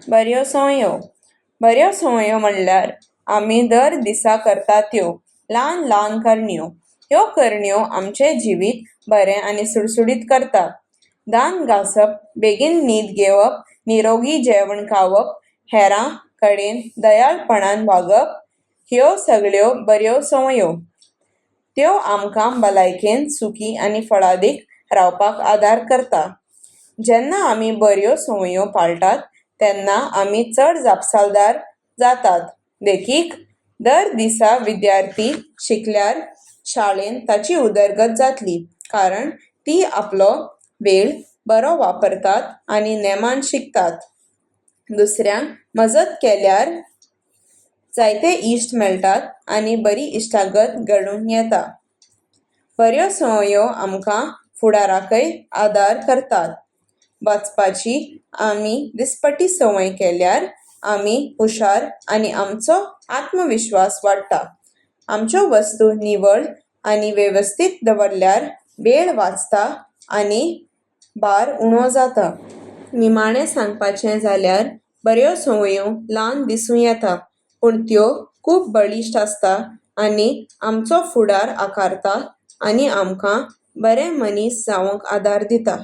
बऱ्यो संवयो. बऱ्यो संवयो म्हणल्यार आमी दर दिसा करतात त्यो ल्हान ल्हान करण्यो. ह्यो करण्यो आमचें जिवीत बरें आनी सुडसुडीत करतात. दांत घासप, बेगीन न्हीद घेवप, निरोगी जेवण खावप, हेरां कडेन दयाळपणान वागप ह्यो सगळ्यो बऱ्यो संवयो. त्यो आमकां भलायकेन सुखी आनी फळादीक रावपाक आदार करता. जेन्ना आमी बऱ्यो संवयो पाळटात तेन्ना आमी चड जापसालदार जातात. देखीक, दर दिसा विद्यार्थी शिकल्यार शाळेंत ताची उदरगत जातली, कारण तीं आपलो वेळ बरो वापरतात आनी नेमान शिकतात. दुसऱ्यांक मजत केल्यार जायते इश्ट मेळटात आनी बरी इश्टागत घडून येता. बऱ्यो संवयो आमकां फुडाराकय आदार करतात. वाचपाची आमी दिसपटी संवय केल्यार आमी हुशार आनी आमचो आत्मविश्वास वाडटा. आमच्यो वस्तू निवळ आनी वेवस्थीत दवरल्यार वेळ वाचता आनी भार उणो जाता. निमाणें सांगपाचें जाल्यार बऱ्यो संवयो ल्हान दिसूं येता, पूण त्यो खूब बळिश्ट आसता आनी आमचो फुडार आकारता आनी आमकां बरे मनीस जावंक आदार दिता.